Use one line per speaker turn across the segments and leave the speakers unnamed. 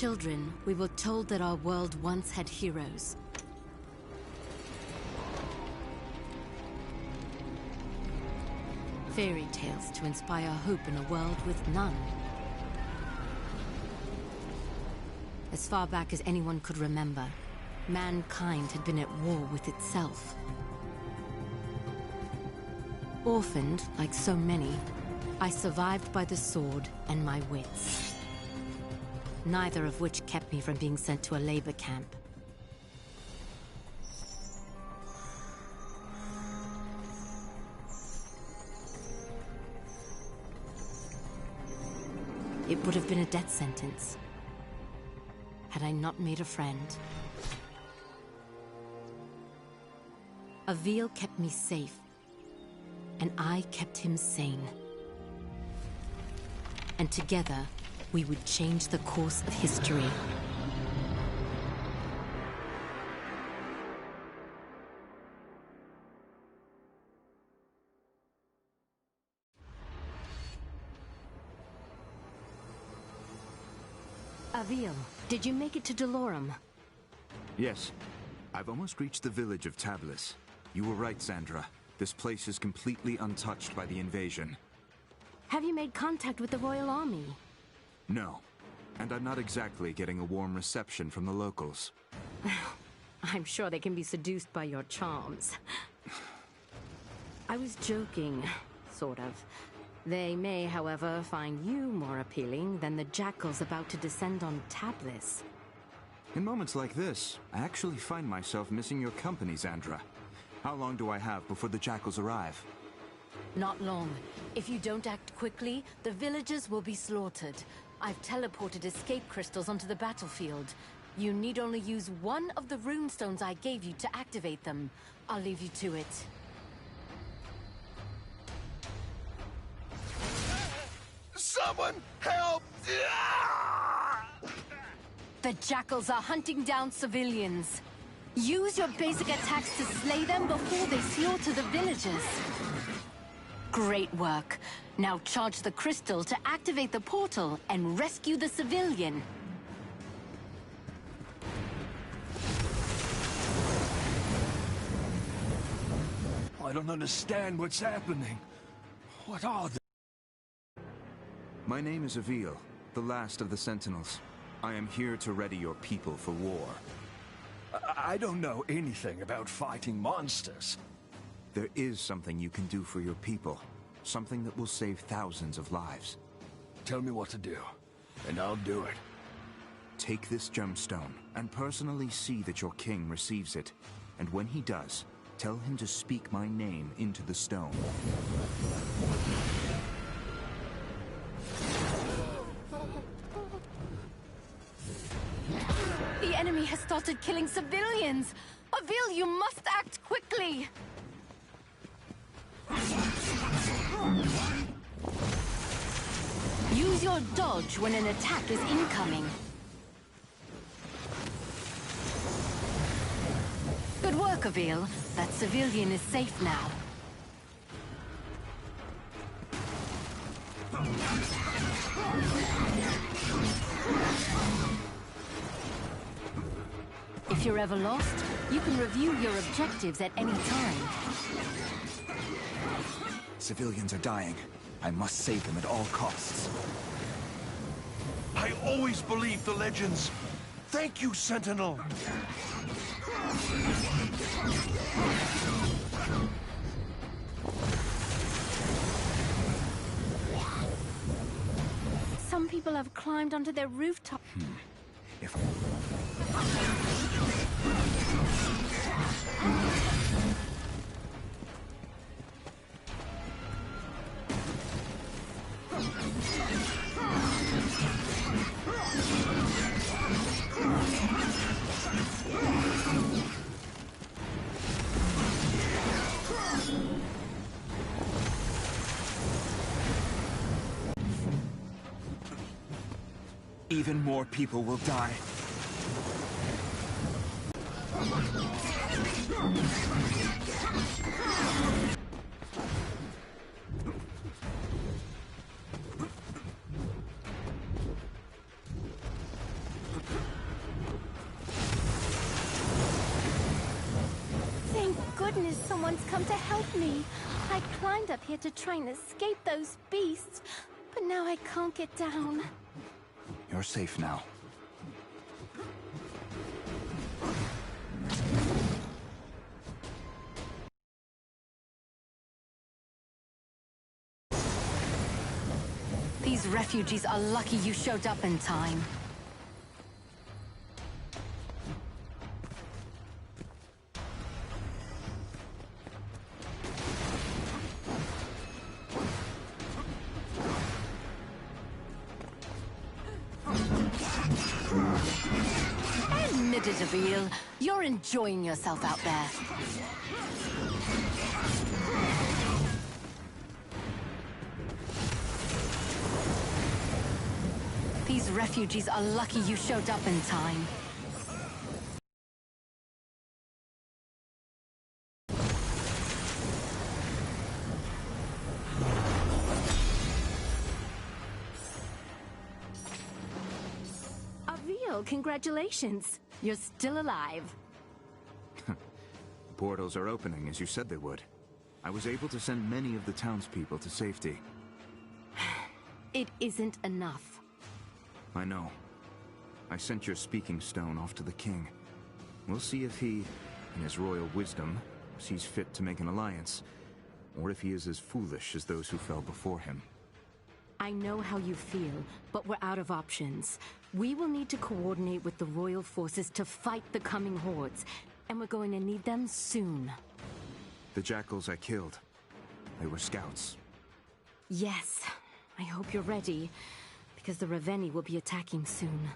children, we were told that our world once had heroes. Fairy tales to inspire hope in a world with none. As far back as anyone could remember, mankind had been at war with itself. Orphaned, like so many, I survived by the sword and my wits. Neither of which kept me from being sent to a labor camp. It would have been a death sentence had I not made a friend. Avil kept me safe, and I kept him sane. And together, we would change the course of history. Avil, did you make it to Delorum?
Yes. I've almost reached the village of Tablis. You were right, Sandra. This place is completely untouched by the invasion.
Have you made contact with the Royal Army?
No. And I'm not exactly getting a warm reception from the locals.
I'm sure they can be seduced by your charms. I was joking, sort of. They may, however, find you more appealing than the jackals about to descend on Tablis.
In moments like this, I actually find myself missing your company, Sandra. How long do I have before the jackals arrive?
Not long. If you don't act quickly, the villagers will be slaughtered. I've teleported escape crystals onto the battlefield. You need only use one of the runestones I gave you to activate them. I'll leave you to it.
Someone help!
The jackals are hunting down civilians. Use your basic attacks to slay them before they slaughter the villagers. Great work. Now charge the crystal to activate the portal and rescue the civilian.
I don't understand what's happening. What are they?
My name is Avil, the last of the Sentinels. I am here to ready your people for war.
I don't know anything about fighting monsters.
There is something you can do for your people. Something that will save thousands of lives.
Tell me what to do, and I'll do it.
Take this gemstone, and personally see that your king receives it. And when he does, tell him to speak my name into the stone.
The enemy has started killing civilians! Avil, you must act quickly! Use your dodge when an attack is incoming. Good work, Avil. That civilian is safe now. If you're ever lost, you can review your objectives at any time.
Civilians are dying. I must save them at all costs.
I always believed the legends. Thank you, Sentinel.
Some people have climbed onto their rooftop.
If... Even more people will die.
goodness, someone's come to help me. I climbed up here to try and escape those beasts, but now I can't get down.
You're safe now.
These refugees are lucky you showed up in time. Admit it, Avil. You're enjoying yourself out there. These refugees are lucky you showed up in time. Avil, congratulations. You're still alive.
Portals are opening as you said they would. I was able to send many of the townspeople to safety.
It isn't enough.
I know. I sent your speaking stone off to the king. We'll see if he, in his royal wisdom, sees fit to make an alliance, or if he is as foolish as those who fell before him.
I know how you feel, but we're out of options. We will need to coordinate with the royal forces to fight the coming hordes, and we're going to need them soon.
The jackals I killed, they were scouts.
Yes, I hope you're ready, because the Raveni will be attacking soon.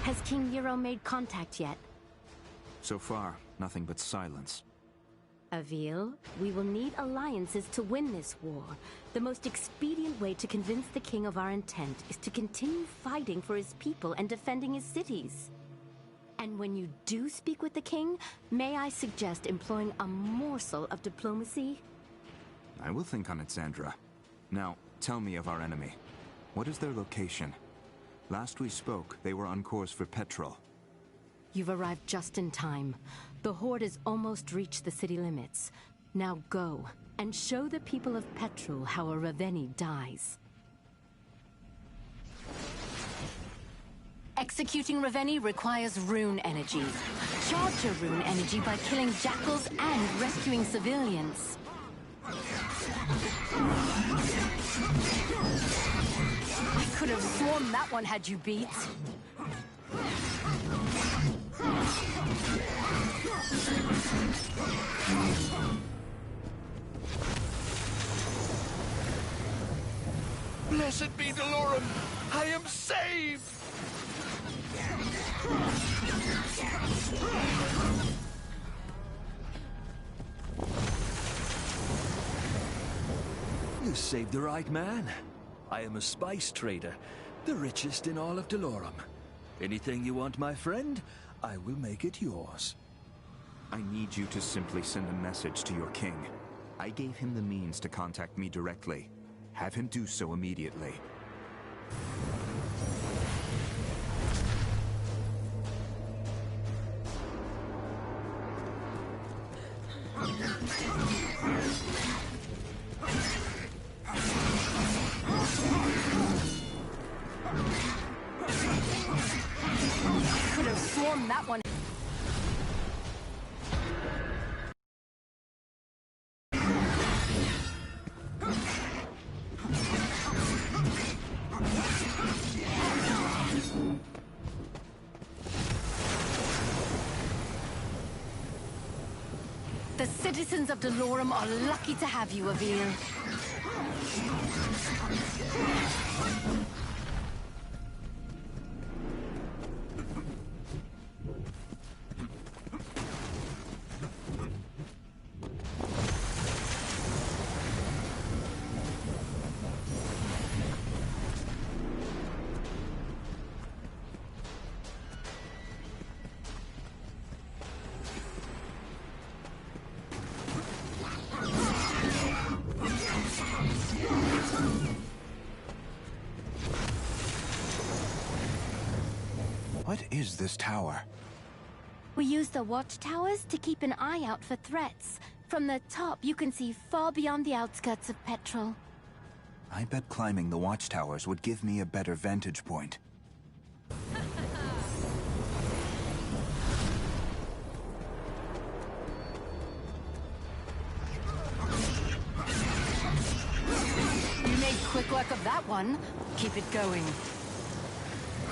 Has King Nero made contact yet?
So far, nothing but silence.
Avil, we will need alliances to win this war. The most expedient way to convince the king of our intent is to continue fighting for his people and defending his cities. And when you do speak with the king, may I suggest employing a morsel of diplomacy?
I will think on it, Sandra. Now, tell me of our enemy. What is their location? Last we spoke, they were on course for Petrol.
You've arrived just in time. The Horde has almost reached the city limits. Now go, and show the people of Petrol how a Raveni dies. Executing Raveni requires rune energy. Charge your rune energy by killing jackals and rescuing civilians. I could have sworn that one had you beat.
Blessed be Delorum! I am saved! You saved the right man. I am a spice trader, the richest in all of Delorum. Anything you want, my friend, I will make it yours.
I need you to simply send a message to your king. I gave him the means to contact me directly. Have him do so immediately.
Could have sworn that one. citizens of Delorum are lucky to have you, Avil.
What is this tower?
We use the watchtowers to keep an eye out for threats. From the top, you can see far beyond the outskirts of Petrol.
I bet climbing the watchtowers would give me a better vantage point.
You made quick work of that one. Keep it going.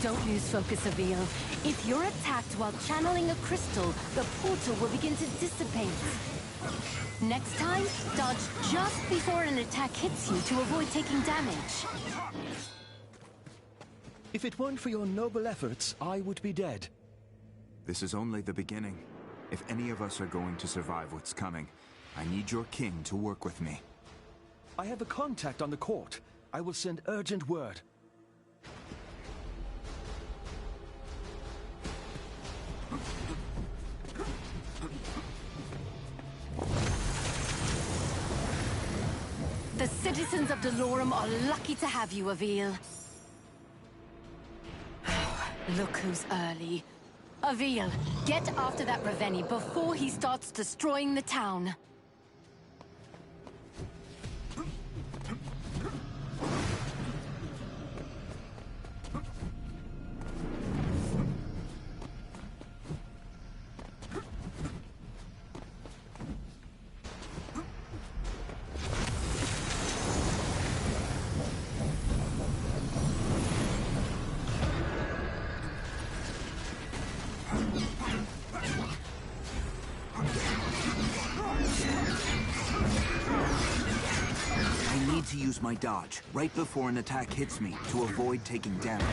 Don't lose focus, Avil. If you're attacked while channeling a crystal, the portal will begin to dissipate. Next time, dodge just before an attack hits you to avoid taking damage.
If it weren't for your noble efforts, I would be dead.
This is only the beginning. If any of us are going to survive what's coming, I need your king to work with me.
I have a contact on the court. I will send urgent word.
The citizens of Delorum are lucky to have you, Avil. Look who's early. Avil, get after that Reveni before he starts destroying the town.
To use my dodge right before an attack hits me to avoid taking damage.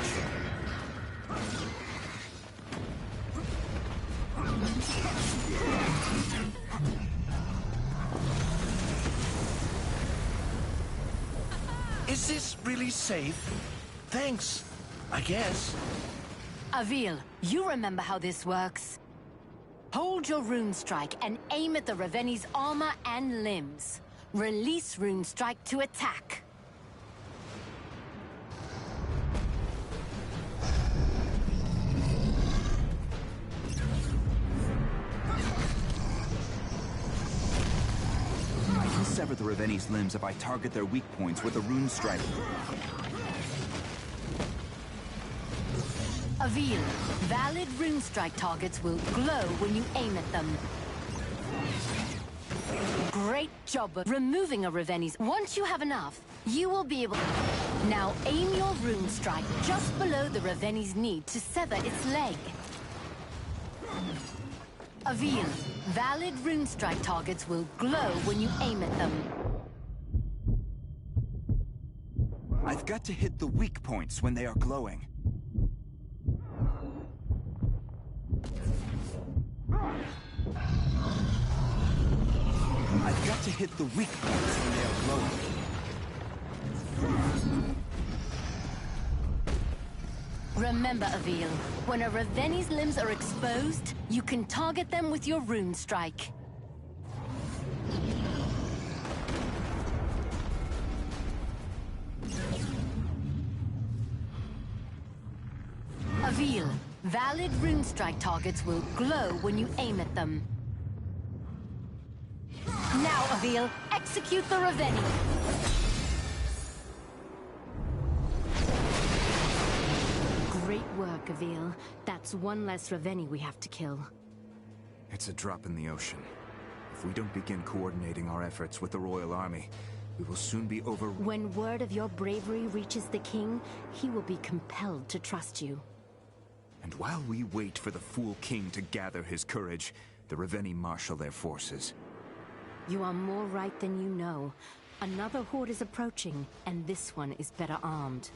Is this really safe? Thanks, I guess.
Avil, you remember how this works. Hold your rune strike and aim at the Reveni's armor and limbs. Release Rune Strike to attack.
I can sever the Reveni's limbs if I target their weak points with a Rune Strike.
Avil, valid Rune Strike targets will glow when you aim at them. Great job of removing a Reveni's. Once you have enough, you will be able to... Now aim your Rune Strike just below the Reveni's knee to sever its leg. Avil, valid Rune Strike targets will glow when you aim at them.
I've got to hit the weak points when they are glowing. I've got to hit the weak points when they are glowing.
Remember, Avil, when a Reveni's limbs are exposed, you can target them with your Rune Strike. Avil, valid Rune Strike targets will glow when you aim at them. Now, Avil, execute the Reveni!
Great work, Avil. That's one less Reveni we have to kill.
It's a drop in the ocean. If we don't begin coordinating our efforts with the Royal Army, we will soon be over...
When word of your bravery reaches the king, he will be compelled to trust you.
And while we wait for the fool king to gather his courage, the Reveni marshal their forces.
You are more right than you know. Another horde is approaching, and this one is better armed.